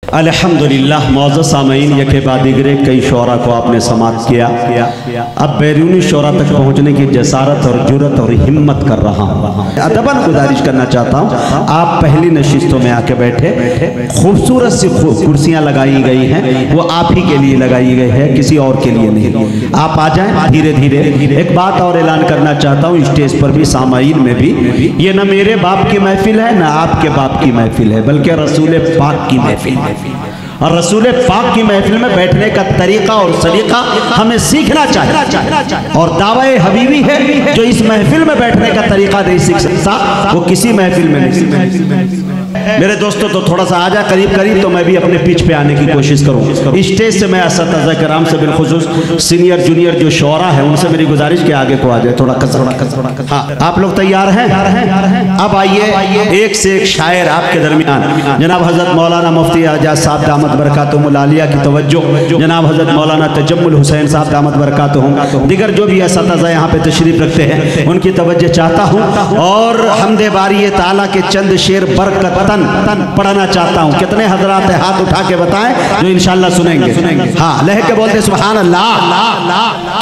अल्हम्दुलिल्लाह मौजूद सामईन यके बाद दिगरे कई शोरा को आपने समाप्त किया। अब बैरूनी शोरा तक पहुँचने की जसारत और जुरत और हिम्मत कर रहा हूँ। अदबन गुजारिश करना चाहता हूँ, आप पहली नशिस्तों में आके बैठे। खूबसूरत सी कुर्सियाँ लगाई गई हैं, वो आप ही के लिए लगाई गई है, किसी और के लिए नहीं। आप आ जाएं धीरे धीरे। एक बात और ऐलान करना चाहता हूँ, स्टेज पर भी सामईन में भी, ये न मेरे बाप की महफिल है न आपके बाप की महफिल है, बल्कि रसूल पाक की महफिल है। और रसूल पाक की महफिल में बैठने का तरीका और सलीका हमें सीखना चाहिए। और दावे हबीबी है, जो इस महफिल में बैठने का तरीका नहीं सीख सकता वो किसी महफिल में नहीं सीख सकता। मेरे दोस्तों तो थोड़ा सा आ जा करीब करीब, तो मैं भी अपने पिच पे आने की कोशिश करूँ। स्टेज से मैं असतज़ा कराम से बिलखुसूस सीनियर जूनियर जो शोरा है उनसे मेरी गुजारिश के आगे को आ जाए, थोड़ा कसर। हाँ, आप लोग तैयार हैं? अब आइए एक से एक शायर आपके दरमियान। जनाब हजरत मौलाना मुफ्ती आजाद साहब दामत बरकातुहुल आलिया की तवज्जो, जनाब हजरत मौलाना तजम्मुल हुसैन साहब दामत बरकातुहुम, दिगर जो भी असतज़ा यहाँ पे तशरीफ रखते हैं उनकी तवज्जो चाहता हूँ। और हमदे बारी ताला के चंद शेर बरकतन पढ़ना चाहता हूँ। कितने हजरात हाथ उठा के बताएं जो इंशाल्लाह सुनेंगे। हाँ, लह के बोलते सुभान अल्लाह,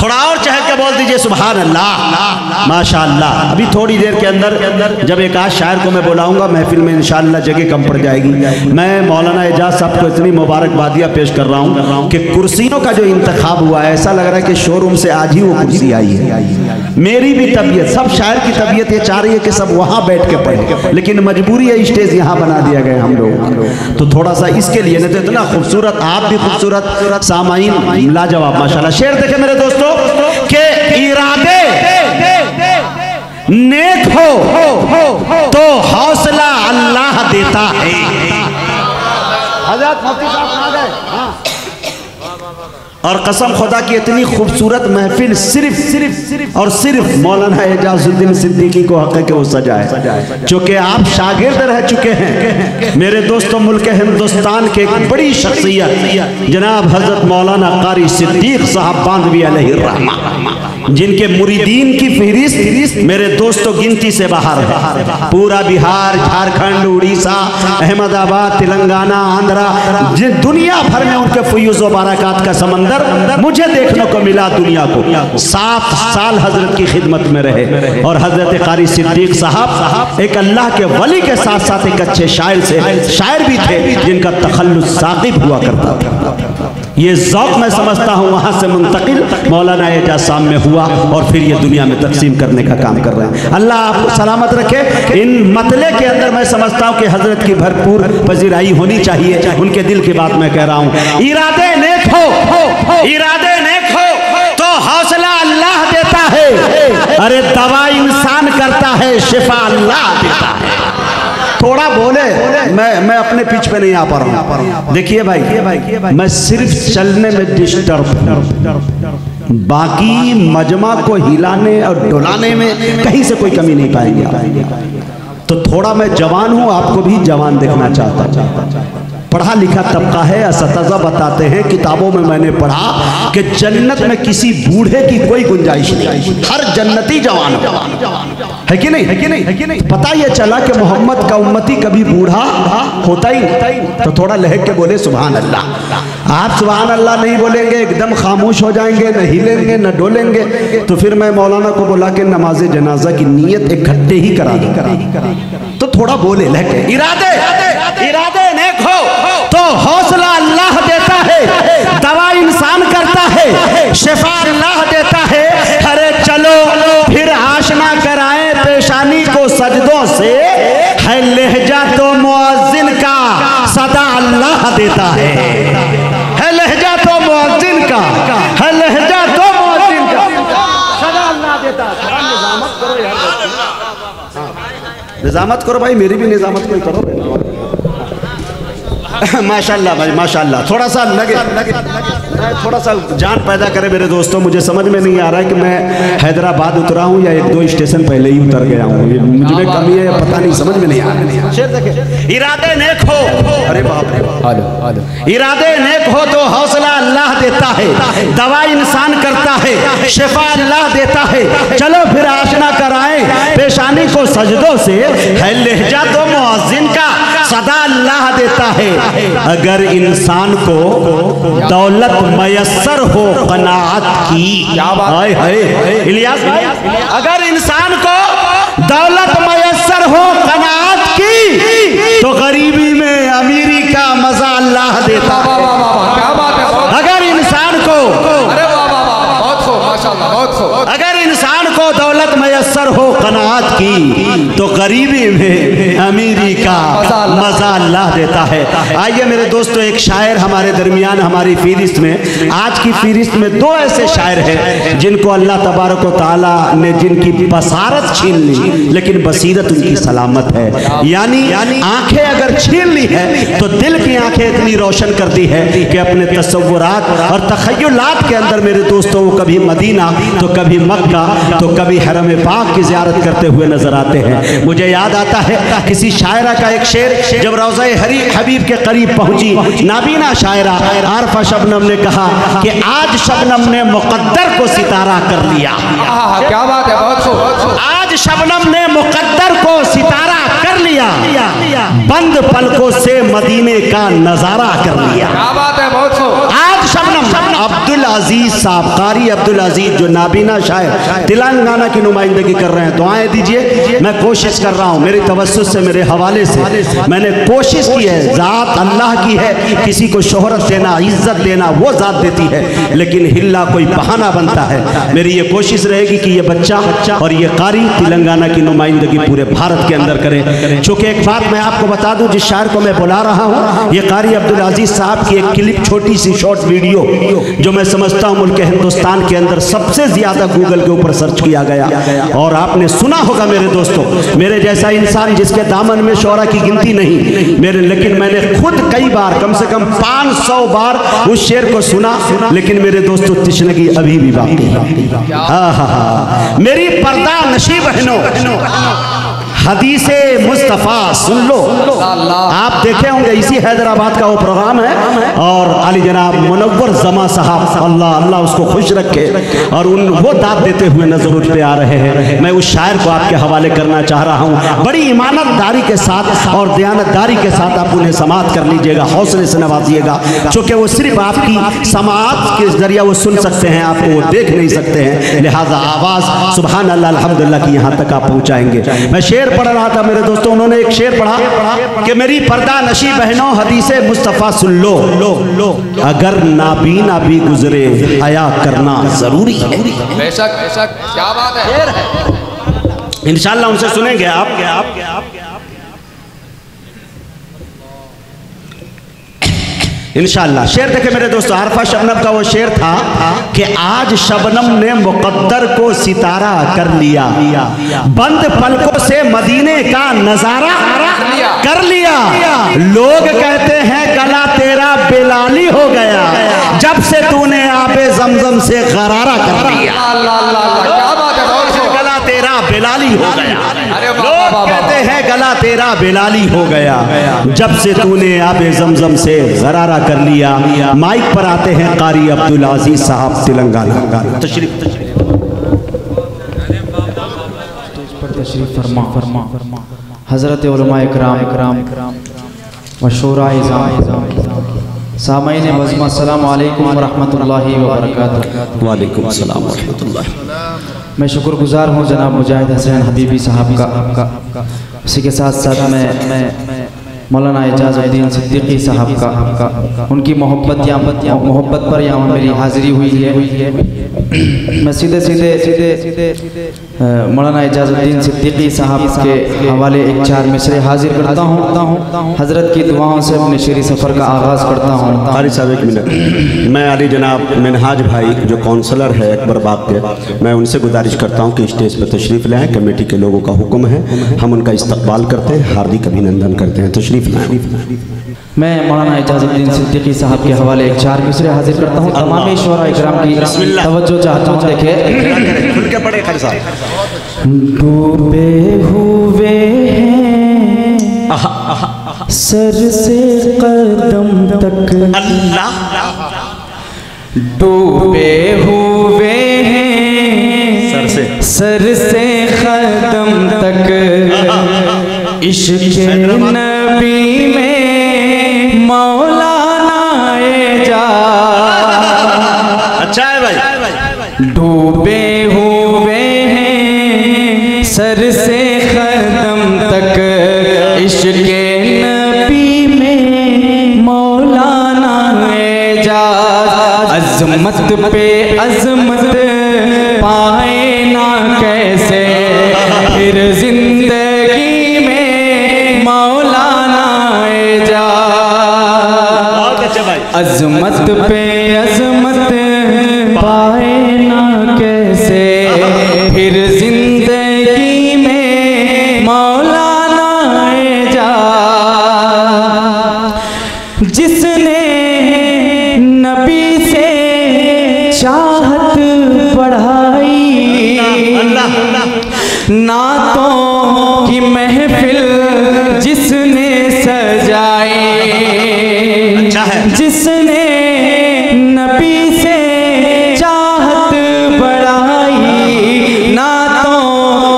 थोड़ा और चहल के बोल दीजिए सुभान अल्लाह, माशाअल्लाह। अभी थोड़ी देर के अंदर जब एक आध शायर को मैं बुलाऊंगा महफिल में, इंशाल्लाह जगह कम पड़ जाएगी। मैं मौलाना एजाज साहब को इतनी मुबारकबादियाँ पेश कर रहा हूँ कि कुर्सियों का जो इंतखाब हुआ है, ऐसा लग रहा है कि शोरूम से आज ही वो कुर्सी आई है। मेरी भी तबीयत, सब शायर की तबीयत ये चाह रही है कि सब वहाँ बैठ के पढ़े, लेकिन मजबूरी है स्टेज यहाँ बना दिया गया हम लोग, तो थोड़ा सा इसके लिए नहीं तो इतना खूबसूरत, आप भी खूबसूरत, सामाईन लाजवाब माशाल्लाह। शेर देखे मेरे दोस्तों के इरादे नेक हो तो हौसला अल्लाह देता है। हज़रत मुफ्ती साहब आ गए। हाँ, और कसम खुदा की इतनी खूबसूरत महफिल सिर्फ और सिर्फ मौलाना एजाजुद्दीन सिद्दीकी को हक है कि वो सजाए, चूँकि आप शागिर्द रह चुके हैं। मेरे दोस्तों, मुल्क हिंदुस्तान के एक बड़ी शख्सियत जनाब हजरत मौलाना कारी सिद्दीक साहब बांधवी अलैहिर्रहमा, जिनके मुरीदीन की फहरिस्त मेरे दोस्तों गिनती से बाहर है। पूरा बिहार, झारखंड, उड़ीसा, अहमदाबाद, तेलंगाना, आंध्रा, दुनिया भर में उनके फयूज़ व बरक़ात का समंदर मुझे देखने को मिला। दुनिया को 7 साल हजरत की खिदमत में रहे। और हजरत कारी सिद्दीक साहब एक अल्लाह के वली के साथ साथ एक अच्छे शायर भी थे, जिनका तखल्लुस साक़िब हुआ करता था। ये ज़ौक़ मैं समझता हूँ वहाँ से मुंतकिल मौलाना एजाज साहब में हुआ और फिर ये दुनिया में तकसीम करने का काम कर रहे हैं। अल्लाह आपको सलामत रखे। इन मतले के अंदर मैं समझता हूँ कि हजरत की भरपूर पजीराई होनी चाहिए। उनके दिल की बात मैं कह रहा हूँ। इरादे नेक हो तो हौसला अल्लाह देता है। अरे दवा इंसान करता है, शिफा अल्लाह देता है। थोड़ा बोले, मैं अपने पिच पे नहीं आ पा रहा हूँ। देखिए भाई, मैं सिर्फ चलने में डिस्टर्ब, बाकी मजमा को हिलाने और डुलाने में कहीं से कोई कमी नहीं पाएंगे। तो थोड़ा मैं जवान हूँ, आपको भी जवान देखना चाहता हूँ। पढ़ा लिखा तबका है, असतज़ा बताते हैं, किताबों में मैंने पढ़ा कि जन्नत में किसी बूढ़े की कोई गुंजाइश नहीं, हर जन्नती जवान है कि नहीं? पता ये चला कि मोहम्मद का उम्मती कभी बूढ़ा होता ही नहीं। तो थोड़ा लहक के बोले सुभान अल्लाह। आप सुभान अल्लाह नहीं बोलेंगे, एकदम खामोश हो जाएंगे, न हिलेंगे न डोलेंगे, तो फिर मैं मौलाना को बोला कि नमाज जनाजा की नीयत इकट्ठे ही करा दूं। तो थोड़ा बोले लहके, इरादे नेक हो तो हौसला अल्लाह देता है, दवा इंसान करता है, शिफा अल्लाह देता है। अरे चलो फिर आशना कराएं पेशानी को सजदों से, है लहजा तो मुअज्जिन का सदा अल्लाह देता है। लहजा तो मुअज्जिन का, है लहजा तो मुअज्जिन का सदा अल्लाह देता है। निजामत करो भाई, मेरी भी निजामत कोई करो। माशाल्लाह भाई, माशाल्लाह। थोड़ा सा लगे थोड़ा सा जान पैदा करे मेरे दोस्तों, मुझे समझ में नहीं आ रहा है कि मैं हैदराबाद उतरा हूँ या 1-2 स्टेशन पहले ही उतर गया हूँ। मुझे कमी है पता नहीं, समझ में नहीं आ रहा। शेर देखे, इरादे नेक हो, अरे बाप रे, इरादे नेक हो तो हौसला अल्लाह देता है, दवा इंसान करता है, शिफा अल्लाह देता है। चलो फिर आशना कराएं पेशानी को सजदों से, है लहजा तो मुअज्जिन का सदा अल्लाह देता है। अगर इंसान को दौलत मयस्सर हो कनाअत की, हाय हाय इलियास भाई, अगर इंसान को दौलत मयस्सर हो कनाअत की तो गरीबी में अमीरी का मजा अल्लाह देता है। अगर इंसान को, अगर इंसान को दौलत मयस्सर हो कनाअत की तो गरीबी में अमीरी का मजा अल्लाह देता है। आइए मेरे दोस्तों, एक शायर हमारे दरमियान हमारी फीरिस्त में, आज की फीरिस्त में 2 ऐसे शायर हैं जिनको अल्लाह तबारक व तआला ने जिनकी बसारत छीन ली लेकिन बसीरत उनकी सलामत है। यानी आंखें अगर छीन ली है तो दिल की आंखें इतनी रोशन करती है कि अपने तसव्वुरात और तखय्युलात के अंदर मेरे दोस्तों वो कभी मदीना तो कभी मक्का तो कभी हरम पाक की ज़ियारत करते हुए नजर आते हैं। मुझे याद आता है किसी शायरा का एक शेर, जब रोज़े हबीब के करीब पहुंची नाबीना शायरा आरफा शबनम ने कहा कि आज शबनम ने मुकद्दर को सितारा कर लिया। क्या बात है, बहुत खूब। आज शबनम ने मुकद्दर को सितारा कर लिया, बंद पलकों से मदीने का नजारा कर लिया। क्या बात है, बहुत खूब। आज शबनम अब्दुल अजीज साहब, कारी अब्दुल अजीज जो नाबीना शायर तेलंगाना की नुमाइंदगी कर रहे हैं, दुआएं दीजिए। मैं कोशिश कर रहा हूँ, मेरी तवस्सुस से, मेरे हवाले से मैंने कोशिश की है। ज़ात अल्लाह की है, किसी को शोहरत देना, इज्जत देना वो ज़ात देती है, लेकिन हिल्ला कोई बहाना बनता है। मेरी ये कोशिश रहेगी कि ये बच्चा और ये कारी तेलंगाना की नुमाइंदगी पूरे भारत के अंदर करे। चूँकि एक बात मैं आपको बता दूँ, जिस शायर को मैं बुला रहा हूँ, ये कारी अब्दुल अजीज साहब की एक क्लिप, छोटी सी शॉर्ट वीडियो जो मैं समझता हूँ मुल्क हिंदुस्तान के अंदर सबसे ज़्यादा गूगल के ऊपर सर्च किया गया। और आपने सुना होगा मेरे दोस्तों, मेरे जैसा इंसान जिसके दामन में शोहरा की गिनती नहीं मेरे, लेकिन मैंने खुद कई बार, कम से कम 500 बार उस शेर को सुना, लेकिन मेरे दोस्तों तिश्नगी अभी भी बाकी है। मेरी पर्दा नशी बहनों, हदीसे मुस्तफ़ा सुन लो। आप देखे होंगे, इसी हैदराबाद का वो प्रोग्राम है और अली जनाब मुनव्वर जमा साहब, अल्लाह अल्लाह उसको खुश रखे, और वो दाद देते हुए नजर उठ पे आ रहे हैं। मैं उस शायर को आपके हवाले करना चाह रहा हूँ। बड़ी ईमानतदारी के साथ और दयानतदारी के साथ आप उन्हें समाअत कर लीजिएगा, हौसले से नवाजिएगा, चूँकि वो सिर्फ आपकी समाअत के जरिए वो सुन सकते हैं, आपको वो देख नहीं सकते हैं, लिहाजा आवाज़ सुबहान अल्लाह अल्हम्दुलिल्लाह की यहाँ तक आप पहुँचाएंगे। मैं शेर पढ़ रहा था मेरे दोस्तों, उन्होंने एक शेर पढ़ा कि मेरी पर्दा नशी बहनों हदीसे मुस्तफ़ा सुन लो, अगर नाबीना भी गुजरे हया करना जरूरी है। बेशक बेशक, क्या बात है। इंशाअल्लाह उनसे सुनेंगे आप। इंशाअल्लाह। शेर देखे मेरे दोस्तों, आरफा शबनम का वो शेर था कि आज शबनम ने मुकद्दर को सितारा कर लिया, बंद पलकों से मदीने का नजारा कर लिया। लोग कहते हैं गला तेरा बेलाली हो गया, जब से तूने आबे जमजम से गरारा कर लिया। गला तेरा बेलाली हो गया, लोग कहते हैं गला तेरा बेलाली हो गया, जब से तूने आबे जमजम से गरारा कर लिया। माइक पर आते हैं कारी अब्दुल अजीज साहब तेलंगाना। तशरीफ फरमा हज़रत उलमा इकराम व शूरा सामईन वज़्म, अस्सलामु अलैकुम व रहमतुल्लाहि व बरकातुहू। वालेकुम अस्सलाम व रहमतुल्लाह। मैं शुक्रगुजार हूँ जनाब मुजाहिद हसैन हबीबी साहब का, उसी के साथ साथ मैं मौलाना एजाजुद्दीन सिद्दीकी साहब का, उनकी मोहब्बत पर यहाँ मेरी हाज़िरी हुई है। मैं सीधे मौलाना एजाजुद्दीन सिद्दीकी साहब के हवाले एक 4 मिसरे हाजिर करता हूँ। हज़रत की दुआओं से अपने शेरी सफ़र का आगाज़ करता हूँ। कारी साहब एक मिनट, मैं अली जनाब मिनहाज भाई जो काउंसलर है अकबर बाग के, मैं उनसे गुजारिश करता हूँ कि स्टेज पर तशरीफ़ लाएँ। कमेटी के लोगों का हुक्म है, हम उनका इस्तकबाल करते हैं, हार्दिक अभिनंदन करते हैं। तशरीफ़ तशरीफ लाएं। मैं मौलाना इजाजुद्दीन सिद्दीकी साहब के हवाले एक 4 मिसरे हाजिर करता हूँ। तमाम शुरा इकराम की तवज्जो चाहता हूँ। देखिए, खुल के पढ़े कारी साहब। डूबे हुए हैं सर से कदम तक, अल्लाह डूबे हुए हैं सर से कदम तक, इश्क़ नबी में मौलाना एजाज। अच्छा है भाई। डूबे हुए हैं सर से कदम तक, इश्क़ नबी में मौलाना एजाज। अज़मत पे अज़मत पाए ना कैसे, फिर जिंदगी में मौलाना एजाज। अज़मत पे अज़मत पाए ना कैसे, फिर जिंदगी में मौलाना एजाज। जिसने नबी से चाहत बढ़ाई, नातों की महफिल जिसने सजाई, जिसने नबी से चाहत बढ़ाई, नातों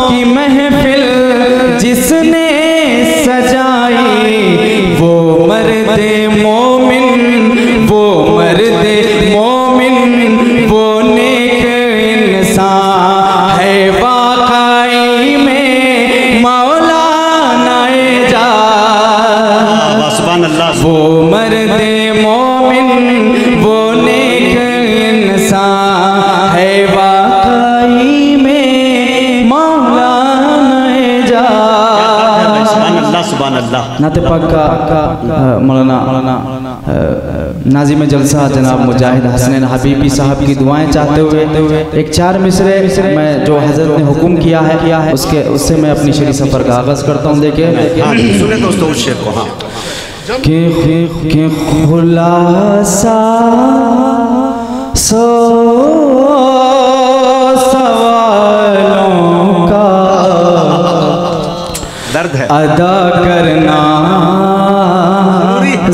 की महफिल जिसने सजाई, वो मर्द मोमिन, वो मर्द मोमिन, वो नेक इंसान है वाकई में मौलाना एजाज। सुभान अल्लाह। वो मर्द मोमिन, वो नेक इंसान है वाकई में मौलाना एजाज। सुभान अल्लाह, सुभान अल्लाह। नाते पाक का मौलाना नाज़िम जलसा जनाब मुजाहिद हसनैन हबीबी साहब की दुआएं चाहते हुए एक 4 मिसरे मैं जो हज़रत ने हुक्म किया है उससे मैं अपनी शरी सफ़र का आगाज़ करता हूँ। देखिए, सुने दोस्तों उस शेर को। हाँ, कि खुलासा सवालों का दर्द है अदा करना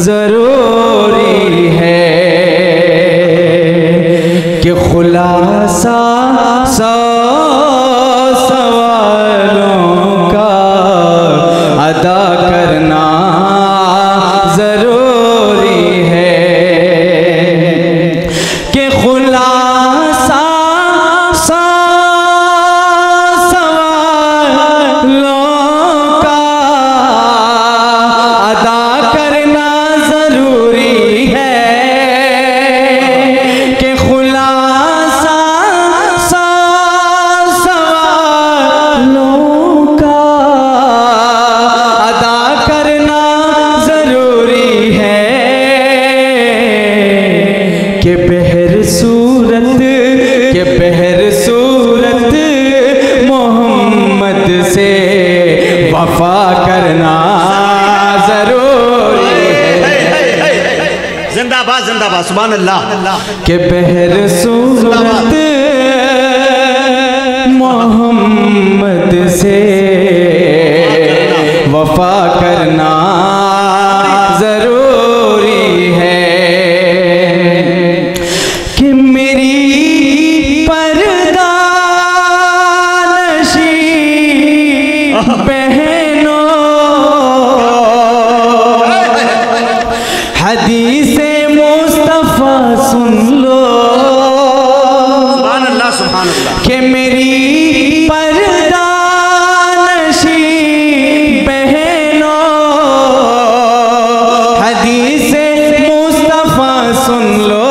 जरूरी है, कि खुलासा सवालों का अदा करना जरूरी है, कि खुलासा सवालों का अदा करना जरूरी है, कि खुलासा सवालों का अदा करना जरूरी है, कि बहर सूरत मोहम्मद से वफा करना जरूरी है। जिंदाबाद, जिंदाबाद, सुभान अल्लाह। कि बहर सूरत मोहम्मद से वफा करना जरूरी है, कि मेरी पर्दानशी बहनों हदीसे मुस्तफा सुन लो, सुभान अल्लाह, सुभान अल्लाह। कि मेरी पर्दानशी बहनों हदीसे मुस्तफा सुन लो,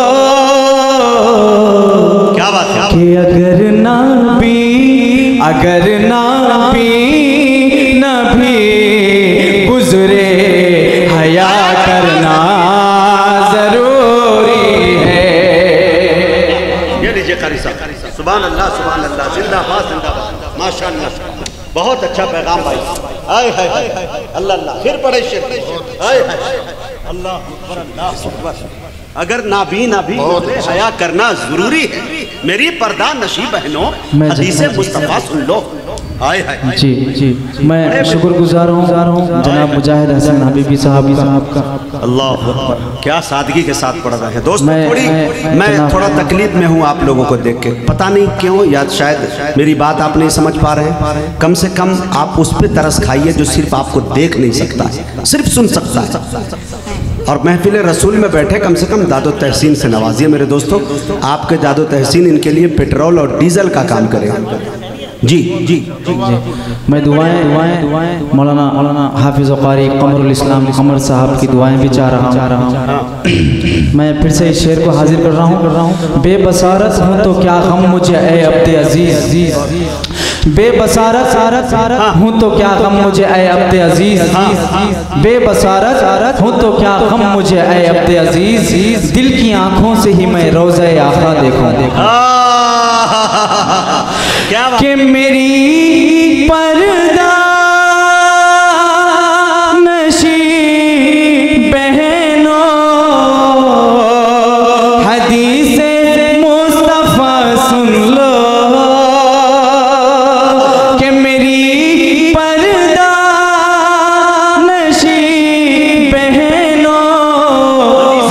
क्या बात है। कि अगर नाबी नबी गुजरे हया करना जरूरी है। ये लीजिए कारी साहब। सुभान अल्लाह, सुभान अल्लाह, जिंदाबाद, जिंदाबाद, माशाअल्लाह। बहुत अच्छा पैगाम भाई। हाय हाय अल्लाह अल्लाह, फिर पढ़े शेर, हाय हाय अल्लाह अकबर अल्लाह अकबर। अगर नाबीना भी हया करना जरूरी है, मेरी पर्दा नशी बहनों, हदीसे मुस्तफा सुन लो। हाय हाय जी जी, मैं शुक्रगुजार हूँ जनाब मुजाहिद हसन हबीबी साहब का। अल्लाह अकबर, क्या सादगी के साथ पढ़ रहा है दोस्त। मैं थोड़ा तकलीफ में हूँ आप लोगों को देख के, पता नहीं क्यों, या शायद मेरी बात आप नहीं समझ पा रहे हैं। कम से कम आप उस पर तरस खाइए जो सिर्फ आपको देख नहीं सकता है, सिर्फ सुन सकता है। और महफिल रसूल में बैठे कम से कम दादो तहसीन से नवाजिए मेरे दोस्तों। आपके दादो तहसीन इनके लिए पेट्रोल और डीजल का काम करें। जी जी जी, मैं दुआएं मौलाना हाफिज़ क़ारी क़मरुल इस्लाम क़मर साहब की दुआएं भी चाह रहा हूँ। मैं फिर से इस शेर को हाजिर कर रहा हूँ। बेबसारत हूँ तो क्या गम मुझे ए अब्दे अजीज़, बेबसारत हूँ तो क्या गम मुझे ए अब्दे अजीज़, बेबसारत हूँ तो क्या गम मुझे ए अब्दे अजीज़, दिल की आँखों से ही मैं रोज़े आका देखूँ कि मेरी पर्दा नशी बहनों, हदीसे मुस्तफा सुन लो कि मेरी पर्दा नशी बहनों,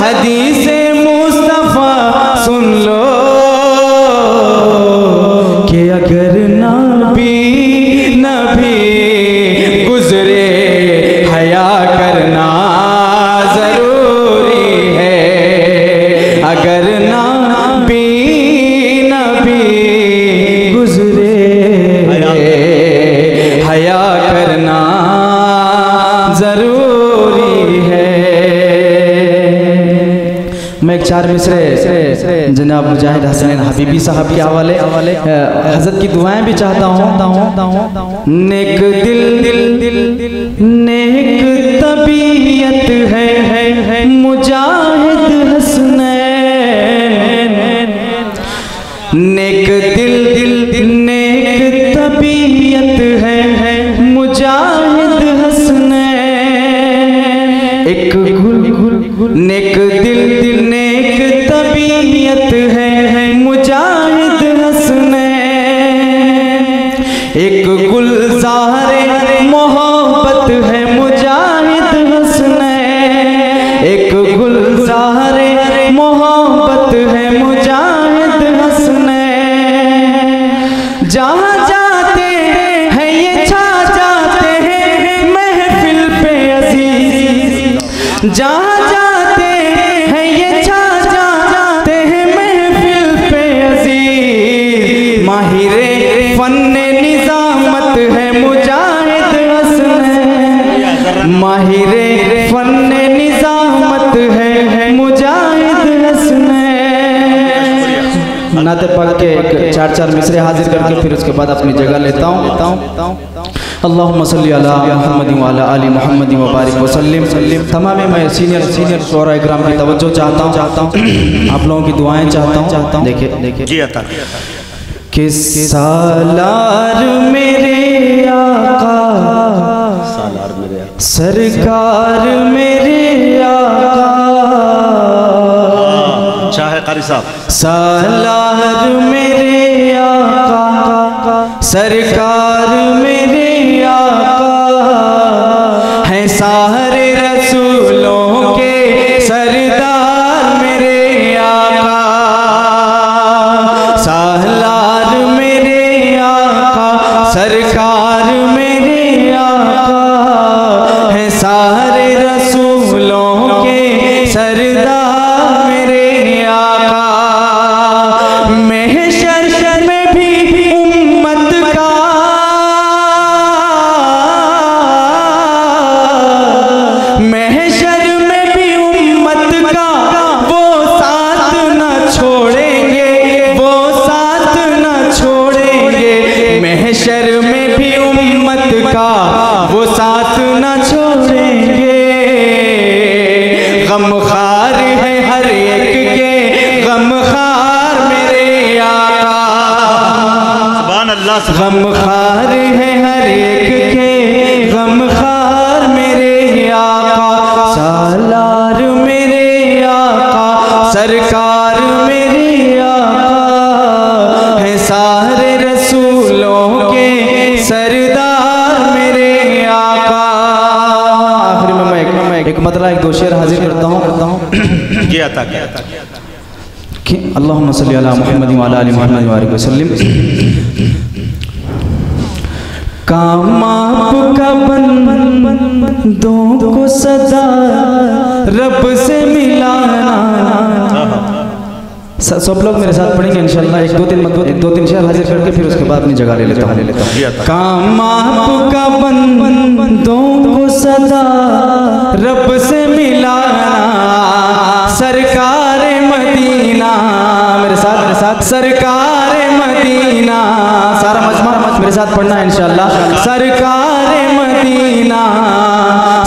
हदीसे मुस्तफा सुन लो कि अगर नबी गुजरे हया करना जरूरी है, अगर नबी गुजरे हया करना जरूरी है। मैं एक चार मिसरे जनाब मुजाहिद हसन हबीबी साहब के हवाले हजरत की दुआएं भी चाहता हूँ। नेक दिल नेक तबीयत है मुजाहिद हसनैन, नेक दिल नेक तबीयत है मुजाहिद हसनैन, एक नेक दिल नेक तबीयत है मुजाहिद हसनैन, एक गुलज़ारे मोहब्बत है मुजाहिद हसनैन, एक गुलज़ारे मोहब्बत है मुजाहिद हसनैन, जहाँ जाते हैं ये छा जाते हैं महफिल पे अजीज, जहाँ जाते हैं ये छा जाते हैं महफिल पे अजीज, माहिरे फन्ने निज़ामत है मुजाहिद हसनैन, माहिरे फन्ने निज़ामत है मुजाहिद हसनैन। नाते पाक के चार मिसरे हाजिर करके फिर उसके बाद अपनी जगह लेता हूँ। अल्लाहुम्मा सल्ली अला मुहम्मदिन व अला आलि मुहम्मदिन व बारिक व सल्लिम। तमाम मैं सीनियर शोरा इकराम की तवज्जो चाहता हूँ, आप लोगों की दुआएं चाहता हूँ। देखिए जी अता किस सालार मेरे आका, सरकार मेरे आका, चाहे कारी साहब, सालार मेरे आका, सरकार मेरे आका, हैं सारे रसूलों के सरदार मेरे आका, सालार मेरे आका, सरकार मेरे आका, हैं सारे रसूलों के सरदार मेरे आका, महशर में भी उम्मत का महशर में भी उम्मत का वो साथ न छोड़ेंगे, वो साथ न छोड़ेंगे, महशर में भी उम्मत का वो साथ न छोड़ेंगे, गमखार है हर एक के गमखार मेरे आका, सुभान अल्लाह, गमखार है हर एक के गम सरकार मेरे आका है, सारे रसूलों के सरदार मेरे आका। आखिर में मैं एक मतलब एक दो शेर हाजिर करता हूँ ये आता क्या कि अल्लाहुम्मा सल्ली अला मुहम्मद व अला आलि मुहम्मद व बारिक वसल्लिम। काम आपका बंदों को सदा रब से मिलाना। सब लोग मेरे साथ पढ़ेंगे इंशाल्लाह। एक दो तीन शेर हाजिर करके फिर उसके बाद अपनी जगह ले लेता हूँ। काम आपका बंदों को सदा रब से मिलाना, सरकार मदीना मेरे साथ सरकार मदीना। सारा मजमा मेरे साथ पढ़ना है इंशाल्लाह। सरकार मदीना,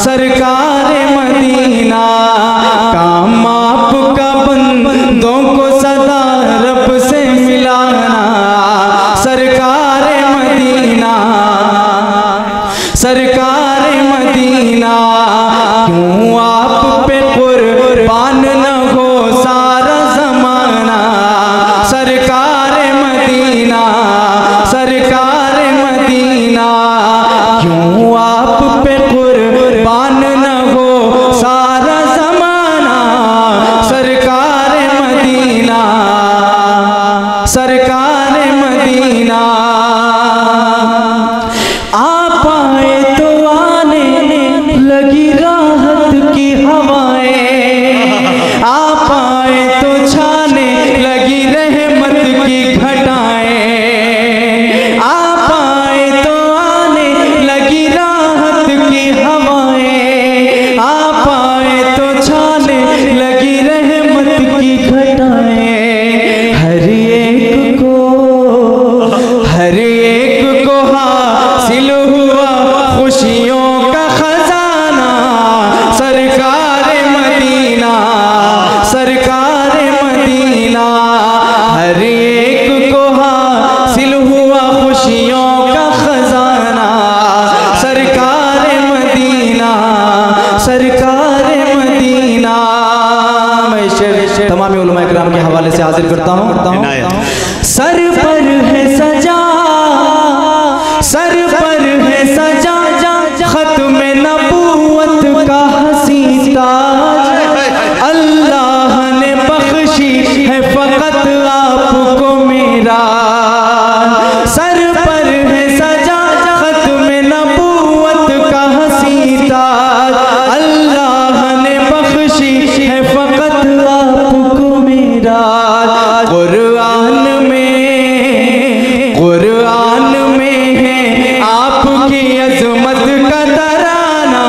सरकार मदीना, काम आपका बंदों को सदा रब से मिलाना, सरकार मदीना, सरकार मदीना। क्यों आप पे कुर्बान न हो सारा जमाना, सरकार मदीना, सरकार मदीना। क्यों आप पे कुर्बान न हो सारा जमाना, सरकार मदीना, सरकार मदीना। आप आए तो आने लगी राहत की हवाएं, आप आए तो छाने लगी रहमत की घटाएं, आप आए तो आने लगी राहत की हवाएं, आप आए तो छाने लगी रहमत की घटाएं। हर एक को हासिल हुआ खुशियों का खजाना, सरकार मदीना, सरकार मदीना। हर एक को हासिल हुआ खुशियों का खजाना, सरकार मदीना, सरकार मदीना। मैं शेर तमाम उलमा इकराम के हवाले से हाजिर करता हूँ। सर पर है सजा, सर पर है सजा खत्म नबूवत का हसी ताज, अल्लाह ने बख्शी है फकत आपको मेरा। सर पर है सजा खत्म नबूवत का हसी ताज, अल्लाह ने बख्शी है फकत आपको मेरा। कुरान में है आपकी अजमत का तराना,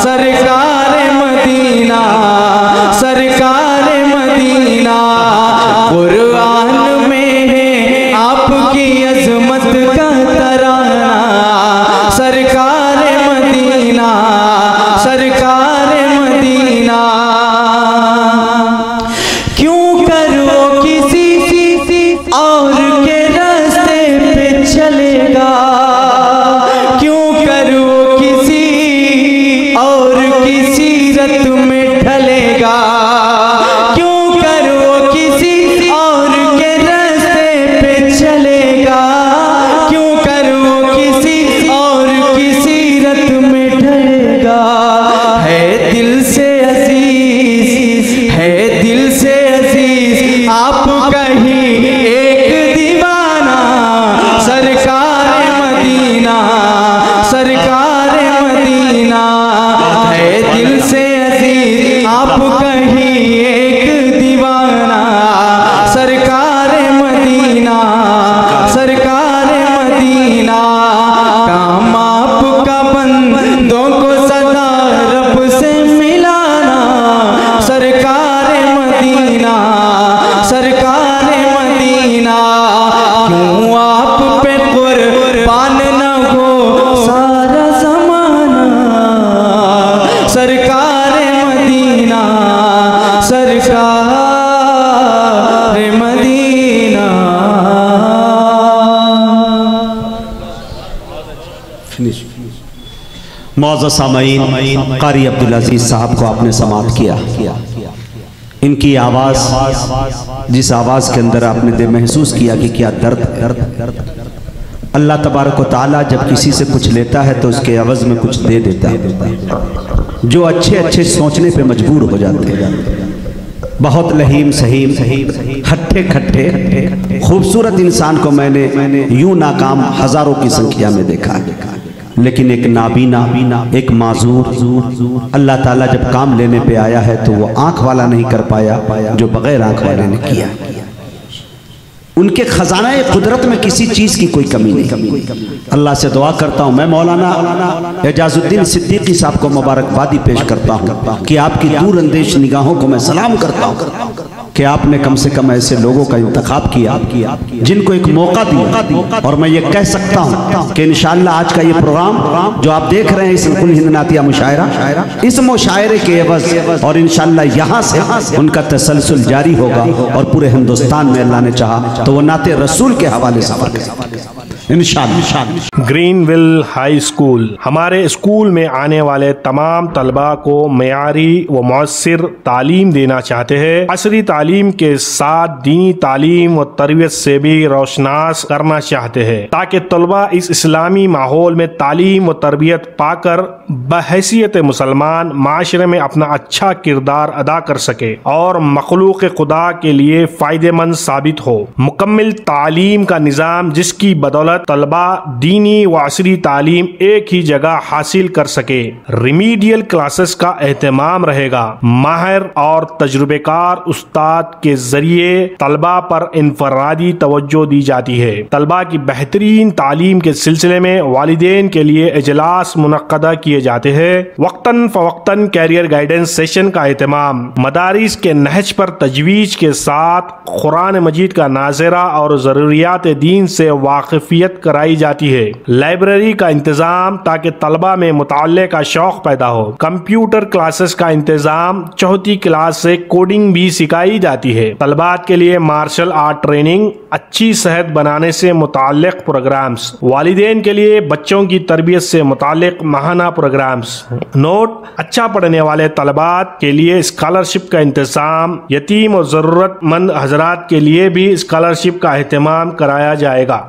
सरकार मदीना, सरकार मदीना। कुरान में है आपकी अजमत का तराना, सरकार मदीना, सरकार मदीना। क्यों करो किसी और के रास्ते पे चलेगा, क्यों करो किसी और की सीरत में ढलेगा, क्यों करो किसी और के रास्ते पे चलेगा, क्यों करो किसी और की सीरत में ढलेगा। है दिल से अजीज, है दिल से अजीज आप कहीं एक दीवाना, सरकार मदीना, सरकार मदीना। है दिल से अजीज आप कहीं एक दीवाना, सरकार मदीना, सरकार मदीना। काम आपका बंदों को सदा रब से मिलाना, सरकार मदीना, सरकार मदीना। क्यों आप पे कुर्बान न हो सारा जमाना, सरकार मदीना, सरकार मदीना। मौज़ूद सामईन कारी अब्दुल अजीज साहब को आपने समाप्त किया। इनकी आवाज़, जिस आवाज़ के अंदर आपने महसूस किया कि क्या दर्द दर्द। अल्लाह तबारक व तआला जब किसी से कुछ लेता है तो उसके एवज़ में कुछ दे देता है। जो अच्छे अच्छे सोचने पे मजबूर हो जाते हैं, बहुत लहीम सहीम हट्ठे खट्टे खूबसूरत इंसान को मैंने यूं नाकाम हजारों की संख्या में देखा है, लेकिन एक नाबीना, एक माजूर अल्लाह ताला जब काम लेने पे आया है तो वो आंख वाला नहीं कर पाया जो बगैर आंख वाले ने किया। उनके खजाना कुदरत में किसी चीज की कोई कमी नहीं। अल्लाह से दुआ करता हूँ, मैं मौलाना एजाजुद्दीन सिद्दीकी साहब को मुबारकबादी पेश करता हूँ कि आपकी दूर अंदेश निगाहों को मैं सलाम करता हूँ कि आपने कम से कम ऐसे लोगों का इंतखाब किया जिनको एक मौका दिया। और मैं ये कह सकता हूँ कि इंशाअल्लाह आज का ये प्रोग्राम जो आप देख रहे हैं, इस कुल हिंद नातिया मुशायरा, इस मुशायरे के एवज़ और इंशाअल्लाह यहाँ से उनका तसलसल जारी होगा और पूरे हिंदुस्तान में अल्लाह ने चाहा तो वो नाते रसूल के हवाले से इंशाअल्लाह। ग्रीनविल हाई स्कूल हमारे स्कूल में आने वाले तमाम तलबा को मेयारी व मौसर तालीम देना चाहते हैं। असरी तालीम के साथ दीनी तालीम व तरबियत से भी रोशनास करना चाहते हैं ताकि तलबा इस इस्लामी माहौल में तालीम व तरबियत पाकर बहैसियत मुसलमान माशरे में अपना अच्छा किरदार अदा कर सके और मखलूक खुदा के लिए फ़ायदेमंद साबित हो। मुकम्मल तालीम का निज़ाम जिसकी बदौलत तलबा दीनी व असरी तालीम एक ही जगह हासिल कर सके। रिमीडियल क्लासेस का एहतमाम रहेगा। माहिर और तजुर्बेकार उस्ताद के जरिए तलबा पर इनफरादी तवज्जो दी जाती है। तलबा की बेहतरीन तालीम के सिलसिले में वालिदैन के लिए इजलास मुनक्कदा किए जाते हैं। वक्तन फवक्तन कैरियर गाइडेंस सेशन का एहतमाम। मदारिस के नहज पर तजवीज के साथ कुरान मजीद का नाज़िरा और ज़रूरियात दीन से वाकिफियत कराई जाती है। लाइब्रेरी का इंतजाम ताकि तलबा में मुताल्ले का शौक पैदा हो। कंप्यूटर क्लासेस का इंतजाम, चौथी क्लास से कोडिंग भी सिखाई जाती है। तलबात के लिए मार्शल आर्ट ट्रेनिंग, अच्छी सेहत बनाने से मुताल्लिक प्रोग्राम्स, वालिदैन के लिए बच्चों की तरबियत से मुताल्लिक माहाना प्रोग्राम्स। नोट, अच्छा पढ़ने वाले तलबात के लिए स्कॉलरशिप का इंतजाम, यतीम और जरूरतमंद हजरात के लिए भी स्कॉलरशिप का एहतमाम कराया जाएगा।